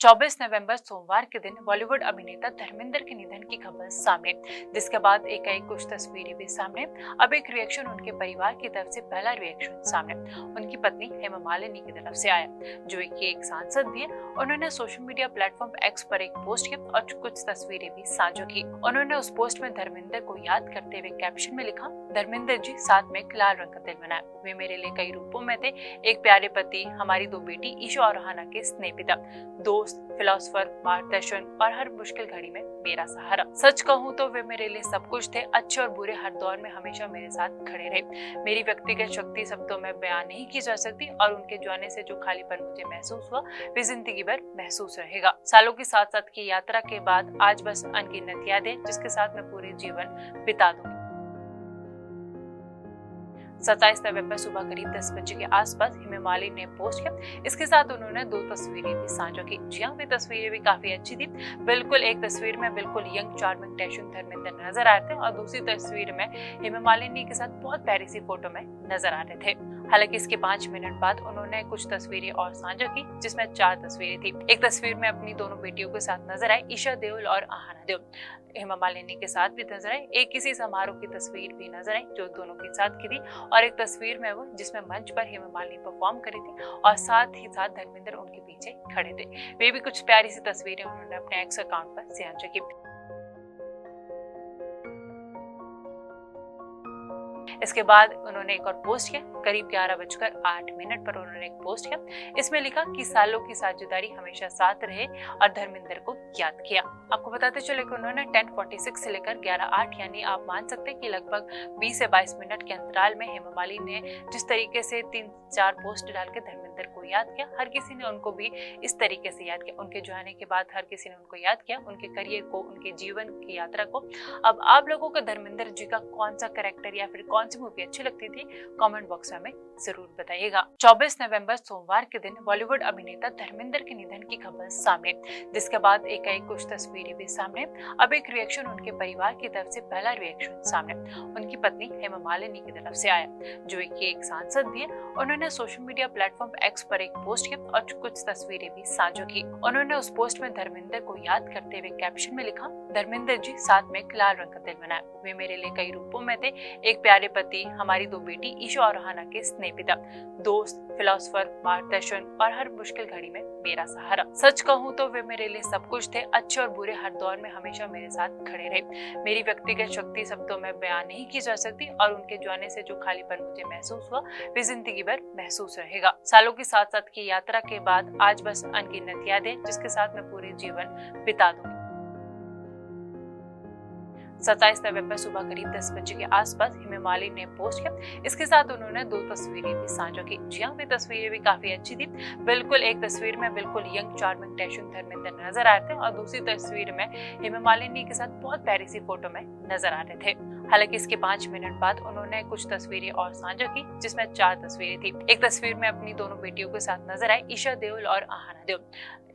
24 नवंबर सोमवार के दिन बॉलीवुड अभिनेता धर्मेंद्र के निधन की खबर सामने, जिसके बाद एकाएक कुछ तस्वीरें भी सामने। अब एक रिएक्शन उनके परिवार की तरफ से, पहला रिएक्शन सामने उनकी पत्नी हेमा मालिनी की तरफ से आया, जो कि एक सांसद भी है। उन्होंने सोशल मीडिया प्लेटफॉर्म एक्स पर एक पोस्ट की और कुछ तस्वीरें भी साझा की। उन्होंने उस पोस्ट में धर्मेंद्र को याद करते हुए कैप्शन में लिखा, धर्मेंद्र जी साथ में एक लाल रंग का दिल बनाया, वे मेरे लिए कई रूपों में थे, एक प्यारे पति, हमारी दो बेटी ईशा और रहाना के स्नेह पिता, दोस्त, फिलोसोफर, मार्गदर्शन और हर मुश्किल घड़ी में मेरा सहारा। सच कहूँ तो वे मेरे लिए सब कुछ थे, अच्छे और बुरे हर दौर में हमेशा मेरे साथ खड़े रहे। मेरी व्यक्तिगत शक्ति शब्दों में बयान नहीं की जा सकती और उनके जाने से जो खालीपन मुझे महसूस हुआ वे जिंदगी भर महसूस रहेगा। सालों की साथ की यात्रा के बाद आज बस अनगिनत यादें जिसके साथ मैं पूरे जीवन बिता दूंगी। 27 नवंबर सुबह करीब 10 बजे के आसपास हेमा मालिनी ने पोस्ट किया। इसके साथ उन्होंने दो तस्वीरें भी साझा की। जी हाँ, वे तस्वीरें भी काफी अच्छी थी। बिल्कुल एक तस्वीर में बिल्कुल यंग चार्मिंग डैशिंग धर्मेंद्र नजर आ रहे थे और दूसरी तस्वीर में हेमा मालिनी के साथ बहुत प्यारी सी फोटो में नजर आ रहे थे। हालांकि इसके 5 मिनट बाद उन्होंने कुछ तस्वीरें और साझा की, जिसमें 4 तस्वीरें थी। एक तस्वीर में अपनी दोनों बेटियों के साथ नजर आए, ईशा देओल और आहाना देओल। हेमा मालिनी के साथ भी नजर आई। एक किसी समारोह की तस्वीर भी नजर आई जो दोनों के साथ की थी, और एक तस्वीर में वो जिसमें मंच पर हेमा मालिनी परफॉर्म करी थी और साथ ही साथ धर्मेंद्र उनके पीछे खड़े थे। वे भी कुछ प्यारी सी तस्वीरें उन्होंने अपने एक्स अकाउंट पर साझा की। इसके बाद उन्होंने एक और पोस्ट किया। करीब 11:08 पर उन्होंने एक पोस्ट किया। इसमें लिखा कि सालों की साझेदारी हमेशा साथ रहे और धर्मेंद्र को याद किया। आपको बताते चले कि उन्होंने 10:46 से लेकर 11:08 यानी आप मान सकते हैं कि लगभग 20 से 22 मिनट के अंतराल में हेमा मालिनी ने जिस तरीके से 3-4 पोस्ट डाल के धर्मेंद्र को याद किया, हर किसी ने उनको भी इस तरीके से याद किया। उनके जाने के बाद हर किसी ने उनको याद किया, उनके करियर को, उनके जीवन की यात्रा को। अब आप लोगों को धर्मेंद्र जी का कौन सा कैरेक्टर या फिर कौन सी मूवी अच्छी लगती थी, कमेंट बॉक्स में जरूर बताइएगा। 24 नवंबर सोमवार के दिन बॉलीवुड अभिनेता धर्मेंद्र के निधन की खबर सामने, जिसके बाद एकाएक कुछ तस्वीरें भी सामने। अब एक रिएक्शन उनके परिवार की तरफ से, पहला रिएक्शन सामने उनकी पत्नी हेमा मालिनी की तरफ से आया, जो कि एक सांसद भी है। उन्होंने सोशल मीडिया प्लेटफॉर्म एक्स पर एक पोस्ट की और कुछ तस्वीरें भी साझा की। उन्होंने उस पोस्ट में धर्मेंद्र को याद करते हुए कैप्शन में लिखा, धर्मेंद्र जी साथ में एक लाल रंग का दिल बनाया, वे मेरे लिए कई रूपों में थे, एक प्यारे पति, हमारी दो बेटी ईशा और रहाना के स्नेह पिता, दोस्त, फिलोसोफर, मार्गदर्शन और हर मुश्किल घड़ी में मेरा सहारा। सच कहूँ तो वे मेरे लिए सब कुछ थे, अच्छे और बुरे हर दौर में हमेशा मेरे साथ खड़े रहे। मेरी व्यक्तिगत शक्ति शब्दों में बयान नहीं की जा सकती और उनके जाने से जो खालीपन मुझे महसूस हुआ वे जिंदगी भर महसूस रहेगा। सालों की साथ की यात्रा के बाद आज बस अनगिनत यादें जिसके साथ मैं पूरे जीवन बिता दूंगी। 27 नवंबर सुबह करीब 10 बजे के आसपास हेमा मालिनी ने पोस्ट किया। इसके साथ उन्होंने दो तस्वीरें भी साझा की। जी हाँ, वे तस्वीरें भी काफी अच्छी थी। बिल्कुल एक तस्वीर में बिल्कुल यंग चार्मिंग डैशिंग धर्मेंद्र नजर आ रहे थे और दूसरी तस्वीर में हेमा मालिनी के साथ बहुत प्यारी सी फोटो में नजर आ रहे थे। हालांकि इसके 5 मिनट बाद उन्होंने कुछ तस्वीरें और साझा की, जिसमें 4 तस्वीरें थी। एक तस्वीर में अपनी दोनों बेटियों के साथ नजर आई, ईशा देओल और आहाना देओल।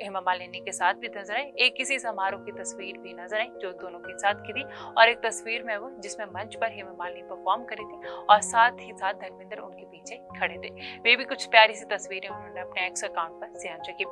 हेमा मालिनी के साथ भी नजर आई। एक किसी समारोह की तस्वीर भी नजर आई जो दोनों के साथ की थी, और एक तस्वीर में वो जिसमें मंच पर हेमा मालिनी परफॉर्म करी थी और साथ ही साथ धर्मेंद्र उनके पीछे खड़े थे। वे भी कुछ प्यारी सी तस्वीरें उन्होंने अपने एक्स अकाउंट पर साझा की।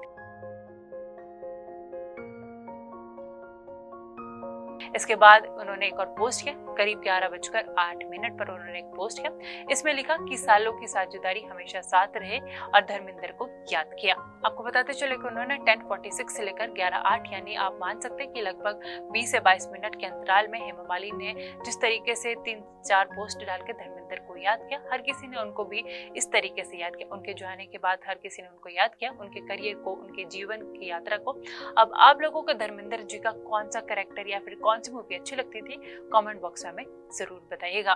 इसके बाद उन्होंने एक और पोस्ट किया। करीब 11:08 पर उन्होंने एक पोस्ट किया। इसमें लिखा कि सालों की साझेदारी हमेशा साथ रहे और धर्मेंद्र को याद किया। आपको बताते चले कि उन्होंने 10:46 से लेकर 11:08 यानी आप मान सकते हैं कि लगभग 20 से 22 मिनट के अंतराल में हेमा मालिनी ने जिस तरीके से 3-4 पोस्ट डाल के धर्मेंद्र को याद किया, हर किसी ने उनको भी इस तरीके से याद किया। उनके जाने के बाद हर किसी ने उनको याद किया, उनके करियर को, उनके जीवन की यात्रा को। अब आप लोगों को धर्मेंद्र जी का कौन सा कैरेक्टर या फिर कौन सी मूवी अच्छी लगती थी, कमेंट बॉक्स में जरूर बताइएगा।